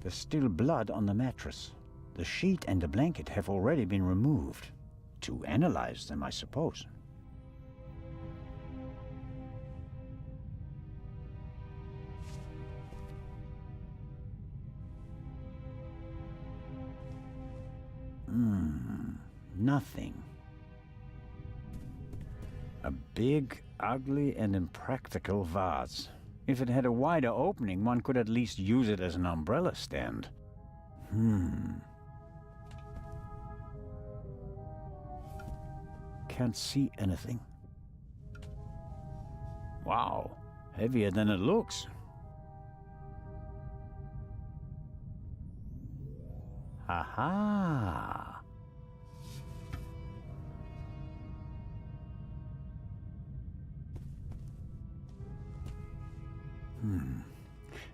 There's still blood on the mattress. The sheet and the blanket have already been removed. To analyze them, I suppose. Nothing. A big, ugly, and impractical vase. If it had a wider opening, one could at least use it as an umbrella stand. Can't see anything. Wow, heavier than it looks. Aha!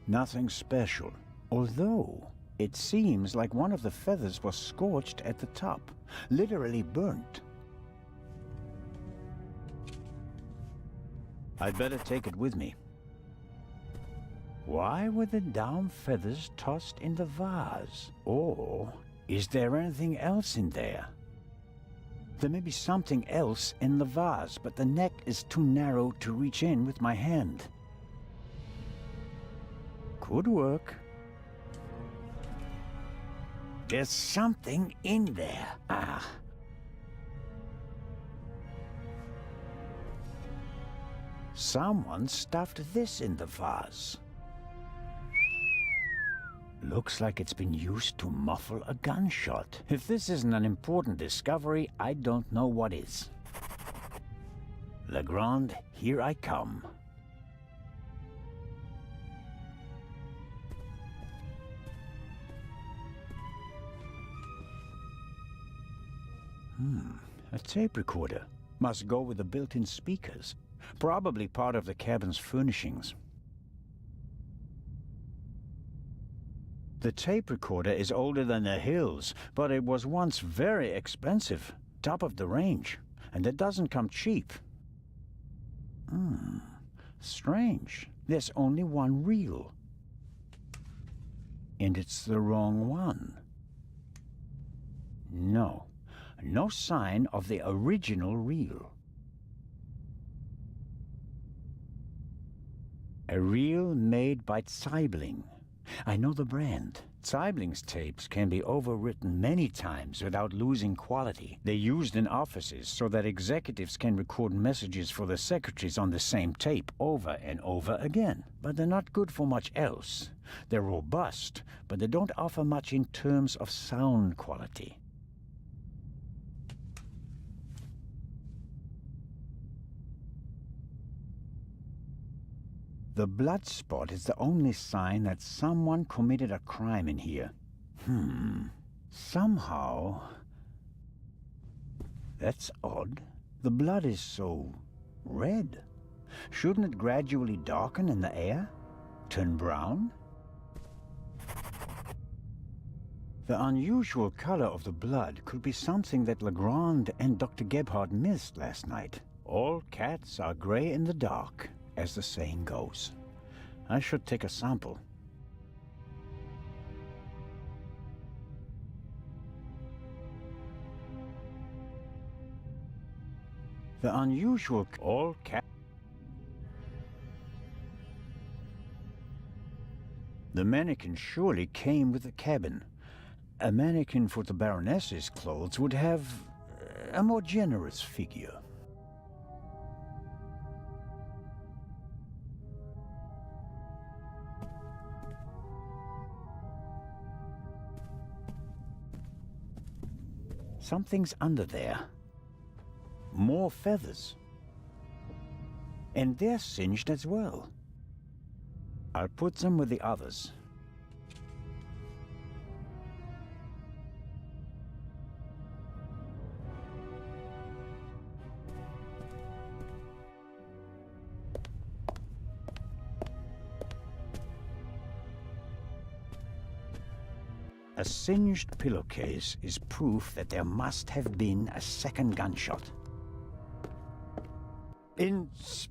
Nothing special. Although, it seems like one of the feathers was scorched at the top. Literally burnt. I'd better take it with me. Why were the down feathers tossed in the vase? Or is there anything else in there? There may be something else in the vase, but the neck is too narrow to reach in with my hand. Could work. There's something in there. Someone stuffed this in the vase. Looks like it's been used to muffle a gunshot. If this isn't an important discovery, I don't know what is. Legrand, here I come. A tape recorder. Must go with the built-in speakers. Probably part of the cabin's furnishings. The tape recorder is older than the hills, but it was once very expensive. Top of the range. And it doesn't come cheap. Strange. There's only one reel. And it's the wrong one. No. No sign of the original reel. A reel made by Zeibling. I know the brand. Zeibling's tapes can be overwritten many times without losing quality. They're used in offices so that executives can record messages for the secretaries on the same tape over and over again. But they're not good for much else. They're robust, but they don't offer much in terms of sound quality. The blood spot is the only sign that someone committed a crime in here. Somehow... That's odd. The blood is so... red. Shouldn't it gradually darken in the air? Turn brown? The unusual color of the blood could be something that Legrand and Dr. Gebhardt missed last night. All cats are gray in the dark, as the saying goes. I should take a sample. The unusual all cat. The mannequin surely came with the cabin. A mannequin for the Baroness's clothes would have a more generous figure. Something's under there. More feathers. And they're singed as well. I'll put them with the others. A singed pillowcase is proof that there must have been a second gunshot. Inspector?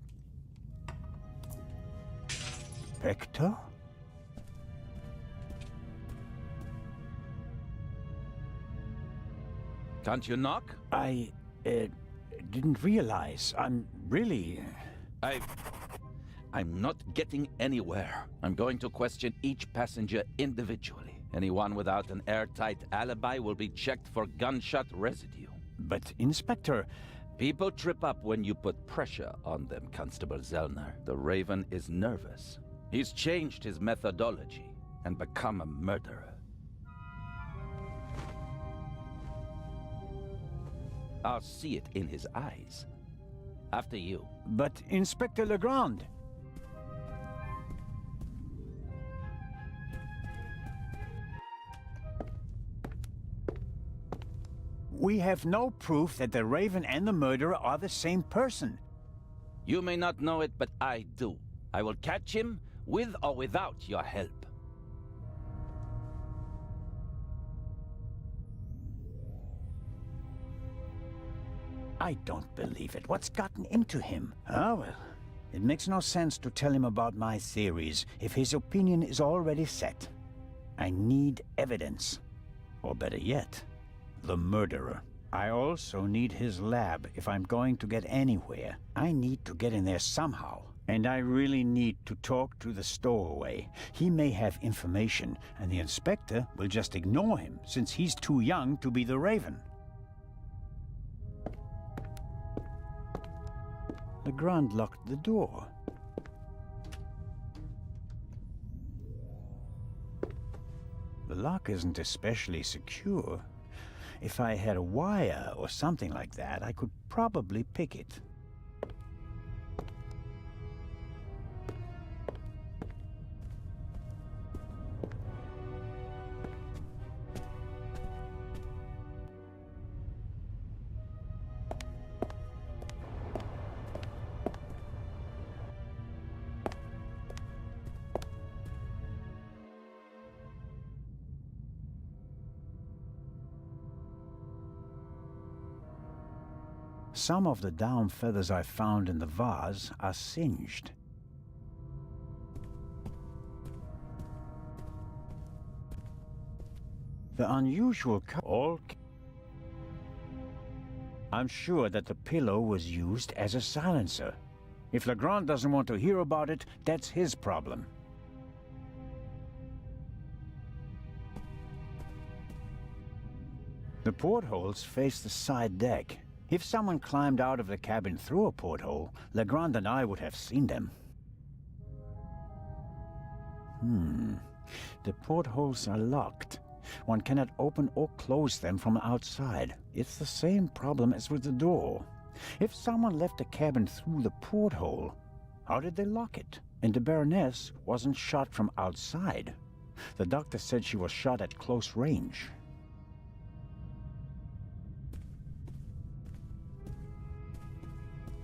Can't you knock? I didn't realize. I'm really... I'm not getting anywhere. I'm going to question each passenger individually. Anyone without an airtight alibi will be checked for gunshot residue. But, Inspector... People trip up when you put pressure on them, Constable Zellner. The Raven is nervous. He's changed his methodology and become a murderer. I'll see it in his eyes. After you. But, Inspector Legrand... We have no proof that the Raven and the murderer are the same person. You may not know it, but I do. I will catch him, with or without your help. I don't believe it. What's gotten into him? Ah, well, it makes no sense to tell him about my theories if his opinion is already set. I need evidence. Or better yet, the murderer. I also need his lab if I'm going to get anywhere. I need to get in there somehow. And I really need to talk to the stowaway. He may have information, and the inspector will just ignore him, since he's too young to be the Raven. Legrand locked the door. The lock isn't especially secure. If I had a wire or something like that, I could probably pick it. Some of the down feathers I found in the vase are singed. The unusual I'm sure that the pillow was used as a silencer. If Legrand doesn't want to hear about it, that's his problem. The portholes face the side deck. If someone climbed out of the cabin through a porthole, Legrand and I would have seen them. The portholes are locked. One cannot open or close them from outside. It's the same problem as with the door. If someone left the cabin through the porthole, how did they lock it? And the Baroness wasn't shot from outside. The doctor said she was shot at close range.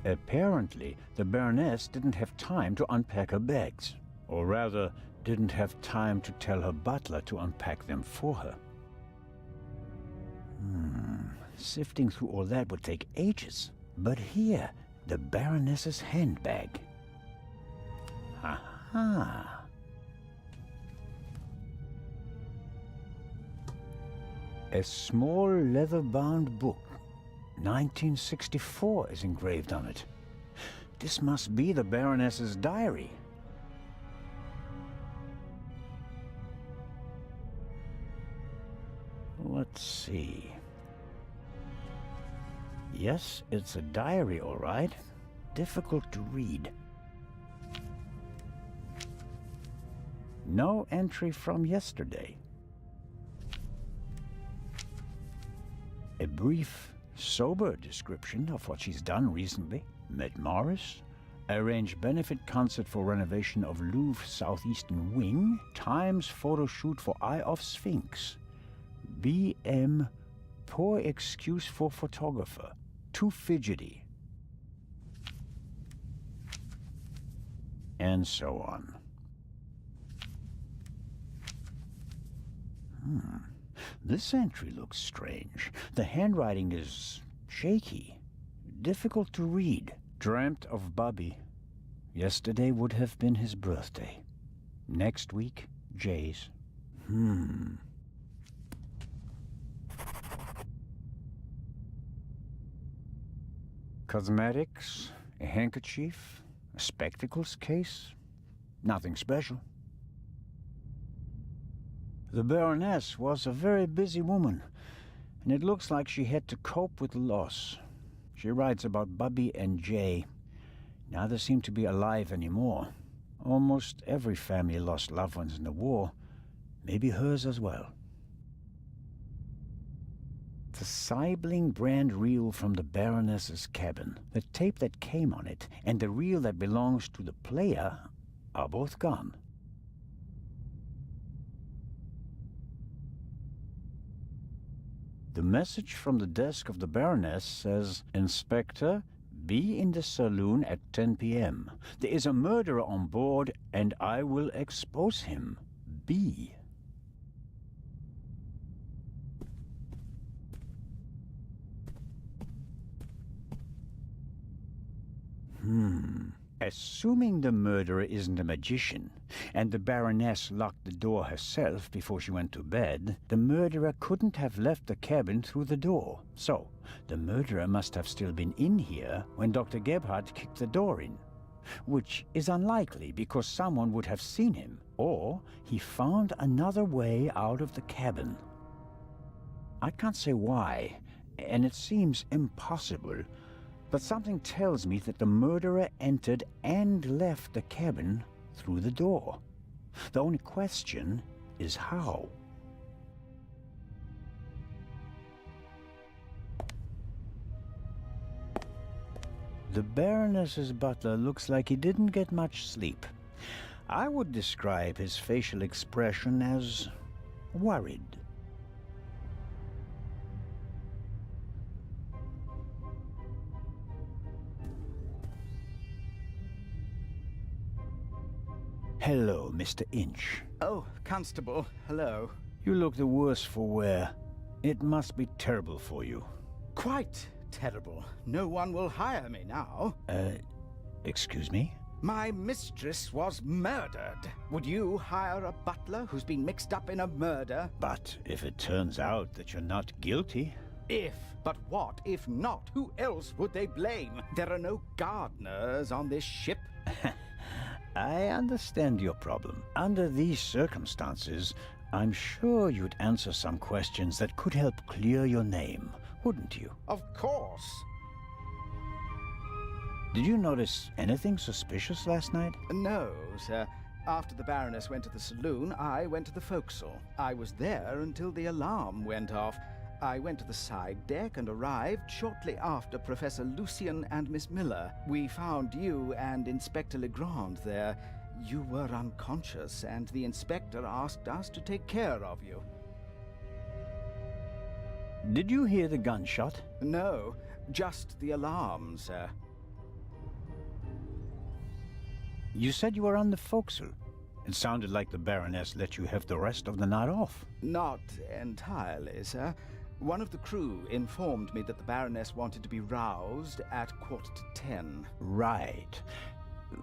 Apparently, the Baroness didn't have time to unpack her bags. Or rather, didn't have time to tell her butler to unpack them for her. Sifting through all that would take ages. But here, the Baroness's handbag. Aha! A small leather-bound book. 1964 is engraved on it. This must be the Baroness's diary. Let's see. Yes, it's a diary, all right. Difficult to read. No entry from yesterday. A brief, sober description of what she's done recently. Met Morris, arranged benefit concert for renovation of Louvre Southeastern Wing, Times photo shoot for Eye of Sphinx. BM, poor excuse for photographer, too fidgety. And so on. This entry looks strange. The handwriting is shaky, difficult to read. Dreamt of Bobby. Yesterday would have been his birthday. Next week, Jay's. Cosmetics, a handkerchief, a spectacles case. Nothing special. The Baroness was a very busy woman, and it looks like she had to cope with loss. She writes about Bubby and Jay. Neither seem to be alive anymore. Almost every family lost loved ones in the war. Maybe hers as well. The Sibling brand reel from the Baroness's cabin, the tape that came on it, and the reel that belongs to the player are both gone. The message from the desk of the Baroness says, "Inspector, be in the saloon at 10 p.m. There is a murderer on board, and I will expose him. Be." Assuming the murderer isn't a magician, and the Baroness locked the door herself before she went to bed, the murderer couldn't have left the cabin through the door. So, the murderer must have still been in here when Dr. Gebhardt kicked the door in. Which is unlikely because someone would have seen him, or he found another way out of the cabin. I can't say why, and it seems impossible. But something tells me that the murderer entered and left the cabin through the door. The only question is how. The Baroness's butler looks like he didn't get much sleep. I would describe his facial expression as worried. Hello, Mr. Inch. Oh, Constable, hello. You look the worse for wear. It must be terrible for you. Quite terrible. No one will hire me now. Excuse me? My mistress was murdered. Would you hire a butler who's been mixed up in a murder? But if it turns out that you're not guilty... If. But what if not? Who else would they blame? There are no gardeners on this ship. I understand your problem. Under these circumstances, I'm sure you'd answer some questions that could help clear your name, wouldn't you? Of course. Did you notice anything suspicious last night? No, sir. After the Baroness went to the saloon, I went to the forecastle. I was there until the alarm went off. I went to the side deck and arrived shortly after Professor Lucien and Miss Miller. We found you and Inspector Legrand there. You were unconscious, and the inspector asked us to take care of you. Did you hear the gunshot? No, just the alarm, sir. You said you were on the forecastle. It sounded like the Baroness let you have the rest of the night off. Not entirely, sir. One of the crew informed me that the Baroness wanted to be roused at 10:15. Right.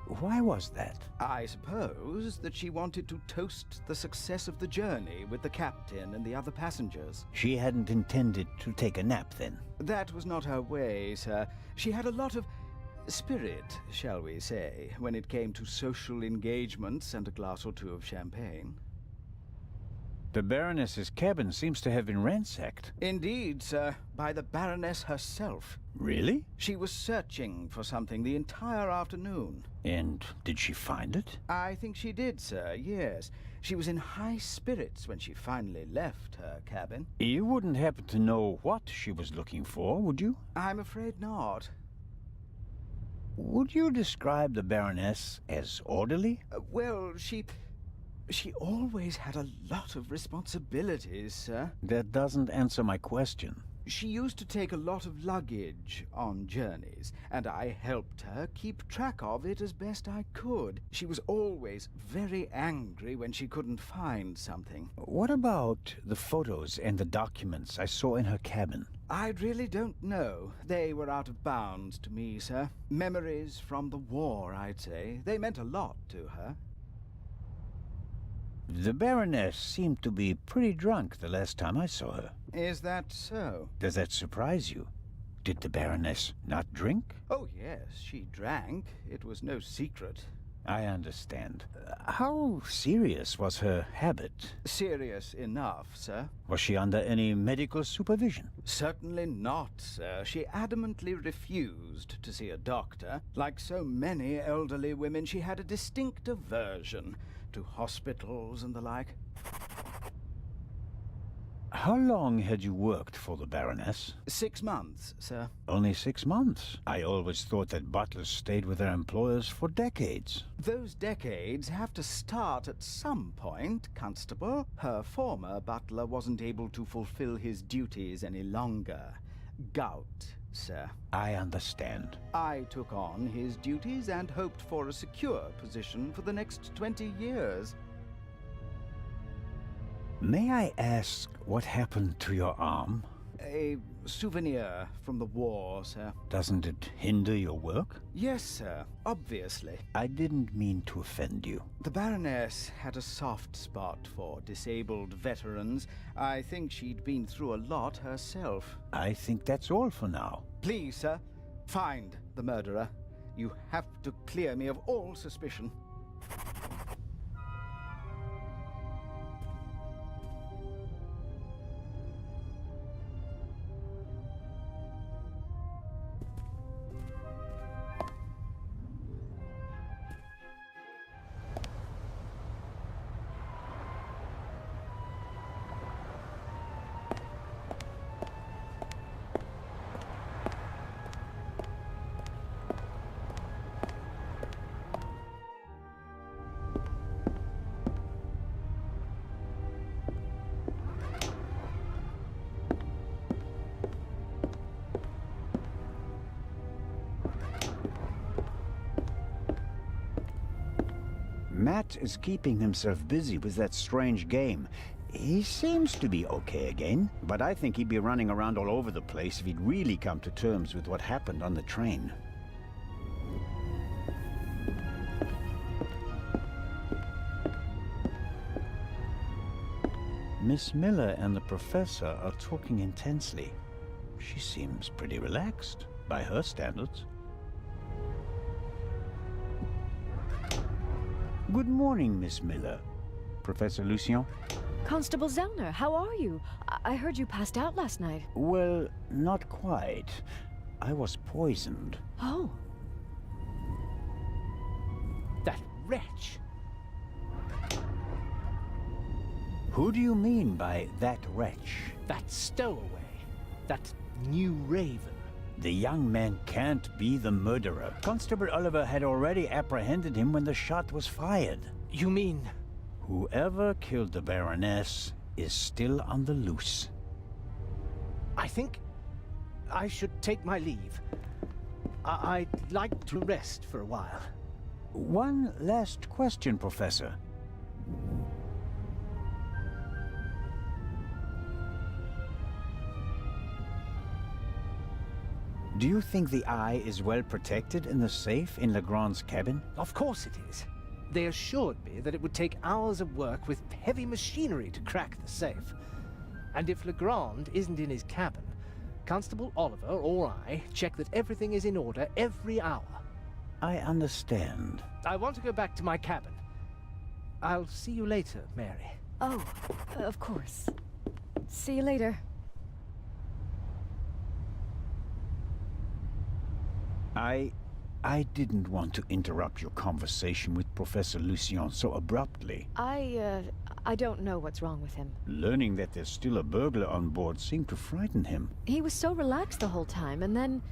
Why was that? I suppose that she wanted to toast the success of the journey with the captain and the other passengers. She hadn't intended to take a nap, then? That was not her way, sir. She had a lot of spirit, shall we say, when it came to social engagements and a glass or two of champagne. The Baroness's cabin seems to have been ransacked. Indeed, sir, by the Baroness herself. Really? She was searching for something the entire afternoon. And did she find it? I think she did, sir, yes. She was in high spirits when she finally left her cabin. You wouldn't happen to know what she was looking for, would you? I'm afraid not. Would you describe the Baroness as orderly? Well, she always had a lot of responsibilities, sir. That doesn't answer my question. She used to take a lot of luggage on journeys, and I helped her keep track of it as best I could. She was always very angry when she couldn't find something. What about the photos and the documents I saw in her cabin? I really don't know. They were out of bounds to me, sir. Memories from the war, I'd say. They meant a lot to her. The Baroness seemed to be pretty drunk the last time I saw her. Is that so? Does that surprise you? Did the Baroness not drink? Oh, yes, she drank. It was no secret. I understand. How serious was her habit? Serious enough, sir. Was she under any medical supervision? Certainly not, sir. She adamantly refused to see a doctor. Like so many elderly women, she had a distinct aversion to hospitals and the like. How long had you worked for the Baroness? 6 months, sir. Only 6 months. I always thought that butlers stayed with their employers for decades. Those decades have to start at some point, Constable. Her former butler wasn't able to fulfill his duties any longer. Gout, sir. I understand. I took on his duties and hoped for a secure position for the next 20 years. May I ask what happened to your arm? A souvenir from the war, sir. Doesn't it hinder your work? Yes, sir. Obviously. I didn't mean to offend you. The Baroness had a soft spot for disabled veterans. I think she'd been through a lot herself. I think that's all for now. Please, sir, find the murderer. You have to clear me of all suspicion. Matt is keeping himself busy with that strange game. He seems to be okay again, but I think he'd be running around all over the place if he'd really come to terms with what happened on the train. Miss Miller and the professor are talking intensely. She seems pretty relaxed, by her standards. Good morning, Miss Miller. Professor Lucien? Constable Zellner, how are you? I heard you passed out last night. Well, not quite. I was poisoned. Oh. That wretch! Who do you mean by that wretch? That stowaway! That new Raven! The young man can't be the murderer. Constable Oliver had already apprehended him when the shot was fired. You mean... Whoever killed the Baroness is still on the loose. I think I should take my leave. I'd like to rest for a while. One last question, Professor. Do you think the eye is well protected in the safe in Legrand's cabin? Of course it is. They assured me that it would take hours of work with heavy machinery to crack the safe. And if Legrand isn't in his cabin, Constable Oliver or I check that everything is in order every hour. I understand. I want to go back to my cabin. I'll see you later, Mary. Oh, of course. See you later. I didn't want to interrupt your conversation with Professor Lucien so abruptly. I don't know what's wrong with him. Learning that there's still a burglar on board seemed to frighten him. He was so relaxed the whole time, and then...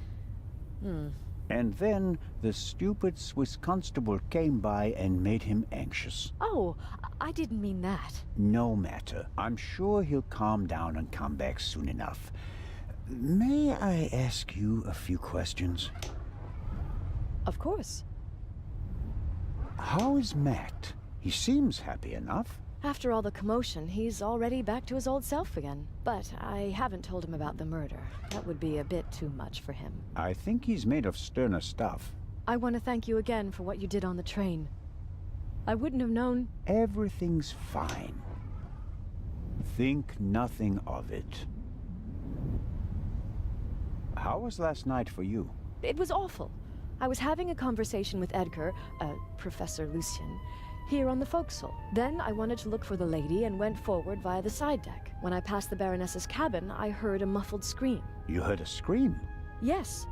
And then the stupid Swiss constable came by and made him anxious. Oh, I didn't mean that. No matter. I'm sure he'll calm down and come back soon enough. May I ask you a few questions? Of course. How is Matt? He seems happy enough. After all the commotion, he's already back to his old self again. But I haven't told him about the murder. That would be a bit too much for him. I think he's made of sterner stuff. I want to thank you again for what you did on the train. I wouldn't have known... Everything's fine. Think nothing of it. How was last night for you? It was awful. I was having a conversation with Edgar, Professor Lucien, here on the forecastle. Then I wanted to look for the lady and went forward via the side deck. When I passed the Baroness's cabin, I heard a muffled scream. You heard a scream? Yes.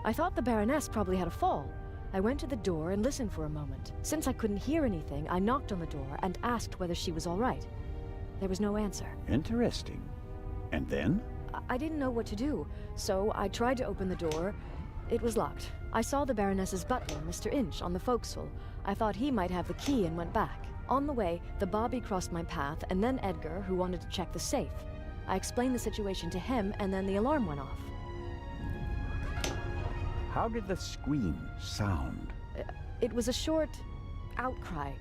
I thought the Baroness probably had a fall. I went to the door and listened for a moment. Since I couldn't hear anything, I knocked on the door and asked whether she was all right. There was no answer. Interesting. And then? I didn't know what to do, so I tried to open the door. It was locked. I saw the Baroness's butler, Mr. Inch, on the forecastle. I thought he might have the key and went back. On the way, the Bobby crossed my path, and then Edgar, who wanted to check the safe. I explained the situation to him, and then the alarm went off. How did the scream sound? It was a short outcry,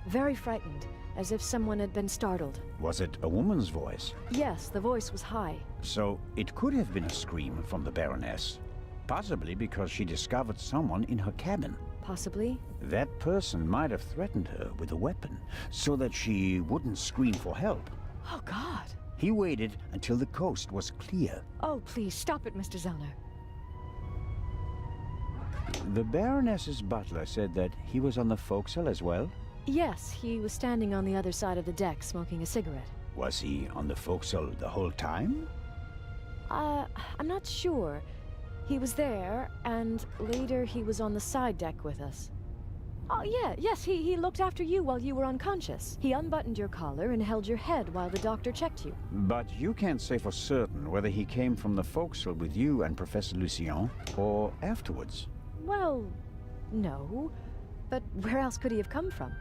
very frightened, as if someone had been startled. Was it a woman's voice? Yes, the voice was high. So it could have been a scream from the Baroness. Possibly because she discovered someone in her cabin. Possibly. That person might have threatened her with a weapon, so that she wouldn't scream for help. Oh, God. He waited until the coast was clear. Oh, please, stop it, Mr. Zellner. The Baroness's butler said that he was on the forecastle as well? Yes, he was standing on the other side of the deck smoking a cigarette. Was he on the forecastle the whole time? I'm not sure. He was there, and later he was on the side deck with us. Oh, yes, he looked after you while you were unconscious. He unbuttoned your collar and held your head while the doctor checked you. But you can't say for certain whether he came from the forecastle with you and Professor Lucien, or afterwards. Well, no. But where else could he have come from?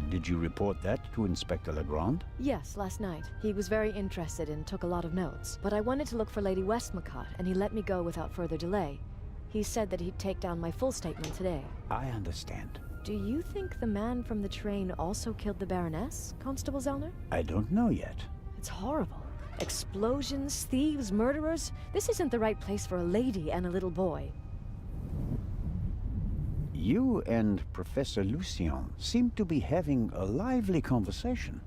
Did you report that to Inspector Legrand? Yes, last night. He was very interested and took a lot of notes. But I wanted to look for Lady Westmacott, and he let me go without further delay. He said that he'd take down my full statement today. I understand. Do you think the man from the train also killed the Baroness, Constable Zellner? I don't know yet. It's horrible. Explosions, thieves, murderers. This isn't the right place for a lady and a little boy. You and Professor Lucien seem to be having a lively conversation.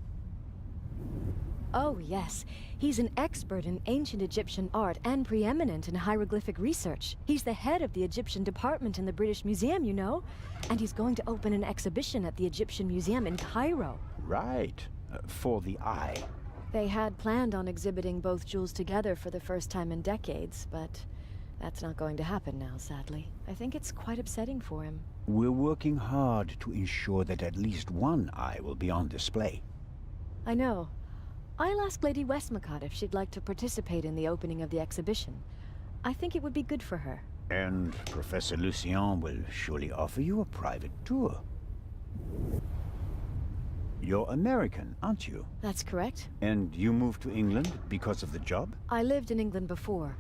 Oh, yes. He's an expert in ancient Egyptian art and preeminent in hieroglyphic research. He's the head of the Egyptian department in the British Museum, you know. And he's going to open an exhibition at the Egyptian Museum in Cairo. Right. For the eye. They had planned on exhibiting both jewels together for the first time in decades, but that's not going to happen now, sadly. I think it's quite upsetting for him. We're working hard to ensure that at least one eye will be on display. I know. I'll ask Lady Westmacott if she'd like to participate in the opening of the exhibition. I think it would be good for her. And Professor Lucien will surely offer you a private tour. You're American, aren't you? That's correct. And you moved to England because of the job? I lived in England before.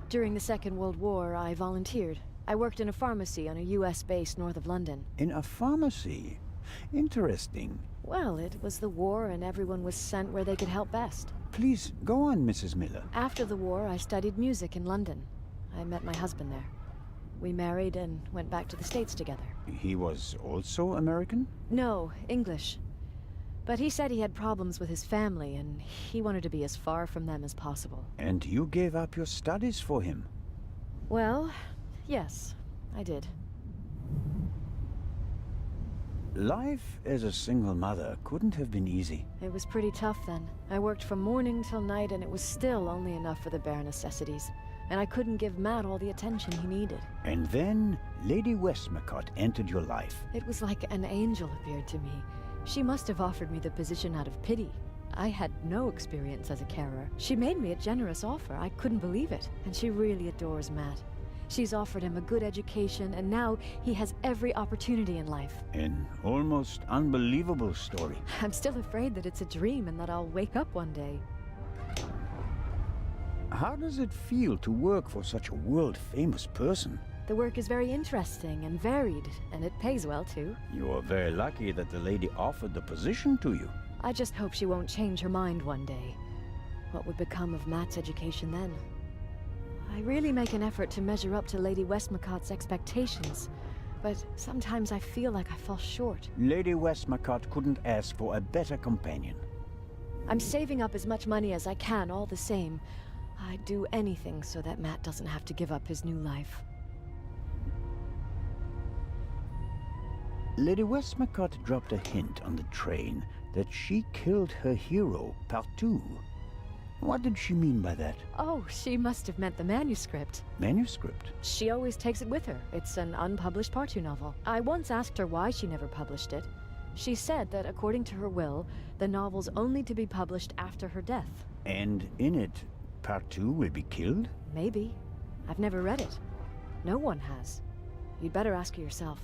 During the Second World War, I volunteered. I worked in a pharmacy on a US base north of London. In a pharmacy? Interesting. Well, it was the war and everyone was sent where they could help best. Please, go on, Mrs. Miller. After the war, I studied music in London. I met my husband there. We married and went back to the States together. He was also American? No, English. But he said he had problems with his family, and he wanted to be as far from them as possible. And you gave up your studies for him? Well, yes, I did. Life as a single mother couldn't have been easy. It was pretty tough then. I worked from morning till night, and it was still only enough for the bare necessities. And I couldn't give Matt all the attention he needed. And then Lady Westmacott entered your life. It was like an angel appeared to me. She must have offered me the position out of pity. I had no experience as a carer. She made me a generous offer. I couldn't believe it. And she really adores Matt. She's offered him a good education, and now he has every opportunity in life. An almost unbelievable story. I'm still afraid that it's a dream and that I'll wake up one day. How does it feel to work for such a world-famous person? The work is very interesting and varied, and it pays well, too. You are very lucky that the lady offered the position to you. I just hope she won't change her mind one day. What would become of Matt's education then? I really make an effort to measure up to Lady Westmacott's expectations, but sometimes I feel like I fall short. Lady Westmacott couldn't ask for a better companion. I'm saving up as much money as I can all the same. I'd do anything so that Matt doesn't have to give up his new life. Lady Westmacott dropped a hint on the train that she killed her hero, Partout. What did she mean by that? Oh, she must have meant the manuscript. Manuscript? She always takes it with her. It's an unpublished Partout novel. I once asked her why she never published it. She said that according to her will, the novel's only to be published after her death. And in it, Partout will be killed? Maybe. I've never read it. No one has. You'd better ask her yourself.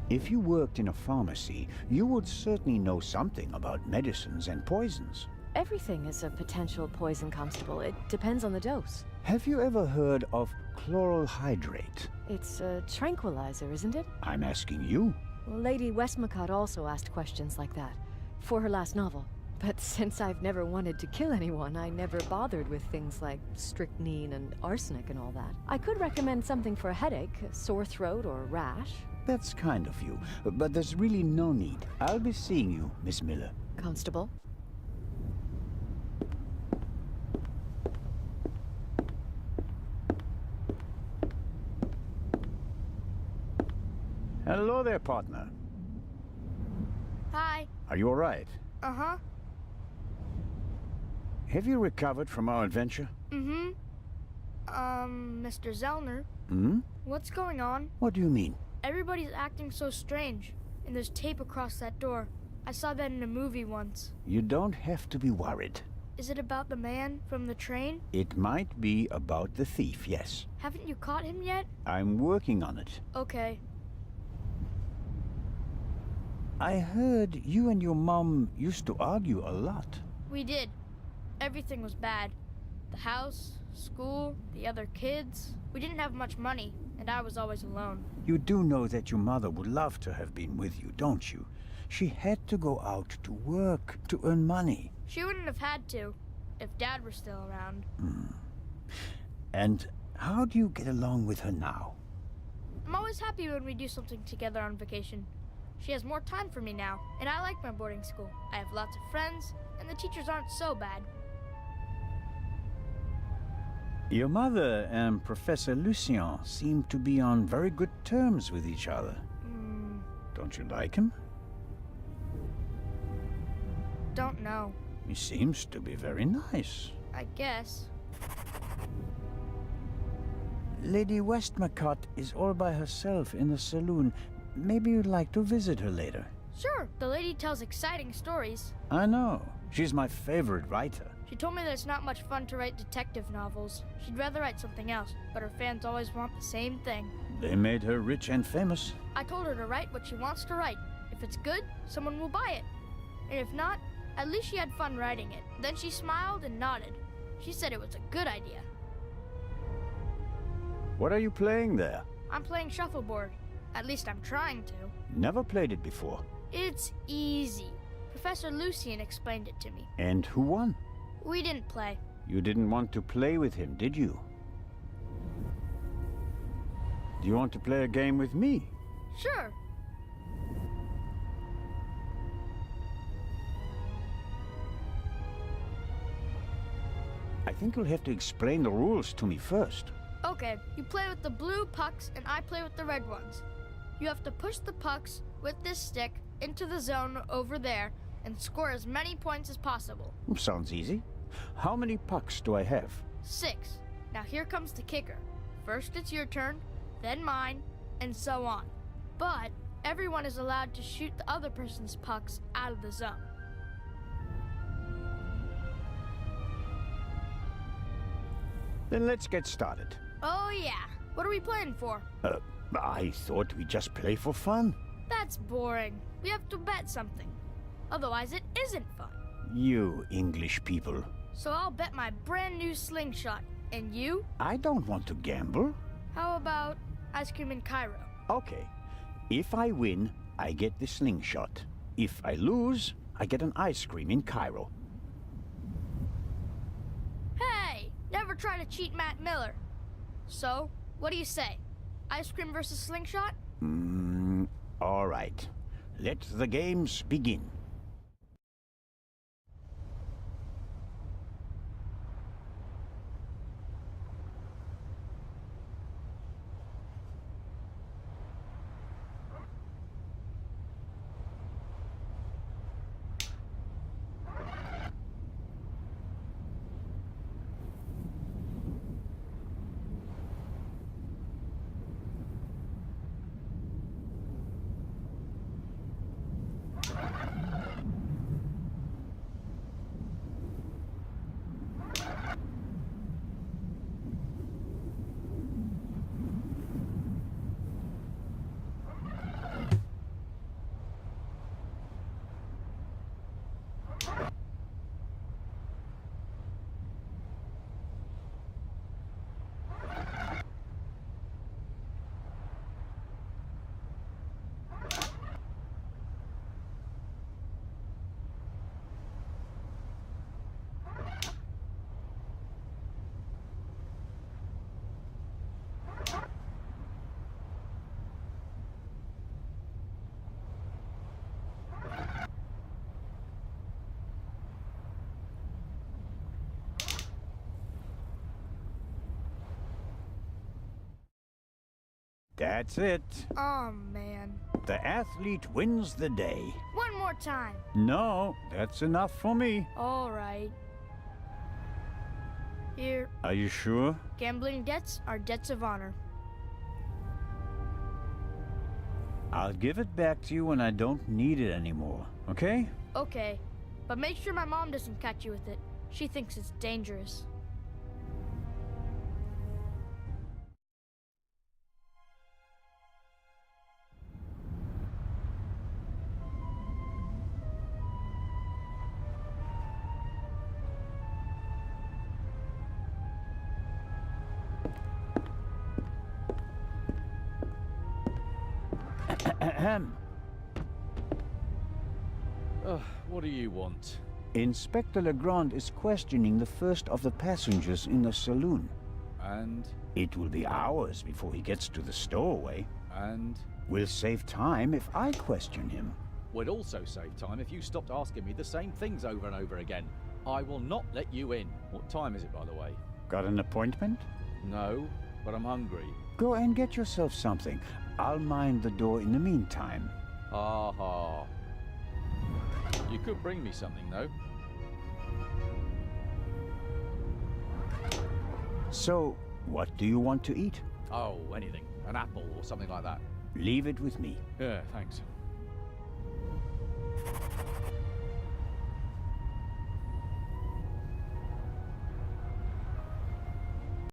If you worked in a pharmacy, you would certainly know something about medicines and poisons. Everything is a potential poison, Constable. It depends on the dose. Have you ever heard of chloral hydrate? It's a tranquilizer, isn't it? I'm asking you. Lady Westmacott also asked questions like that, for her last novel. But since I've never wanted to kill anyone, I never bothered with things like strychnine and arsenic and all that. I could recommend something for a headache, a sore throat, or a rash. That's kind of you, but there's really no need. I'll be seeing you, Miss Miller. Constable? Hello there, partner. Hi. Are you all right? Uh-huh. Have you recovered from our adventure? Mm-hmm. Mr. Zellner, Hmm? what's going on? What do you mean? Everybody's acting so strange, and there's tape across that door. I saw that in a movie once. You don't have to be worried. Is it about the man from the train? It might be about the thief, yes. Haven't you caught him yet? I'm working on it. Okay. I heard you and your mom used to argue a lot. We did. Everything was bad. The house, school, the other kids. We didn't have much money, and I was always alone. You do know that your mother would love to have been with you, don't you? She had to go out to work to earn money. She wouldn't have had to, if Dad were still around. And how do you get along with her now? I'm always happy when we do something together on vacation. She has more time for me now, and I like my boarding school. I have lots of friends, and the teachers aren't so bad. Your mother and Professor Lucien seem to be on very good terms with each other. Don't you like him? Don't know. He seems to be very nice. I guess. Lady Westmacott is all by herself in the saloon. Maybe you'd like to visit her later. Sure, the lady tells exciting stories. I know. She's my favorite writer. She told me that it's not much fun to write detective novels. She'd rather write something else, but her fans always want the same thing. They made her rich and famous. I told her to write what she wants to write. If it's good, someone will buy it. And if not, at least she had fun writing it. Then she smiled and nodded. She said it was a good idea. What are you playing there? I'm playing shuffleboard. At least I'm trying to. Never played it before. It's easy. Professor Lucien explained it to me. And who won? We didn't play. You didn't want to play with him, did you? Do you want to play a game with me? Sure. I think you'll have to explain the rules to me first. Okay, you play with the blue pucks and I play with the red ones. You have to push the pucks with this stick into the zone over there and score as many points as possible. Sounds easy. How many pucks do I have? 6. Now here comes the kicker. First it's your turn, then mine, and so on. But everyone is allowed to shoot the other person's pucks out of the zone. Then let's get started. Oh yeah, what are we playing for? I thought we'd just play for fun. That's boring. We have to bet something. Otherwise it isn't fun. You English people. So I'll bet my brand new slingshot. And you? I don't want to gamble. How about ice cream in Cairo? Okay. If I win, I get the slingshot. If I lose, I get an ice cream in Cairo. Hey! Never try to cheat Matt Miller. So, what do you say? Ice cream versus slingshot? All right. Let the games begin. That's it. Oh, man. The athlete wins the day. One more time. No, that's enough for me. All right. Here, Are you sure? gambling debts are debts of honor. I'll give it back to you when I don't need it anymore, okay? Okay, but make sure my mom doesn't catch you with it. She thinks it's dangerous. Ahem. What do you want? Inspector Legrand is questioning the first of the passengers in the saloon. And? It will be hours before he gets to the stowaway. And? We'll save time if I question him. We'd also save time if you stopped asking me the same things over and over again. I will not let you in. What time is it, by the way? Got an appointment? No, but I'm hungry. Go and get yourself something. I'll mind the door in the meantime. Ha ha. You could bring me something, though. So, what do you want to eat? Oh, anything. An apple or something like that. Leave it with me. Yeah, thanks.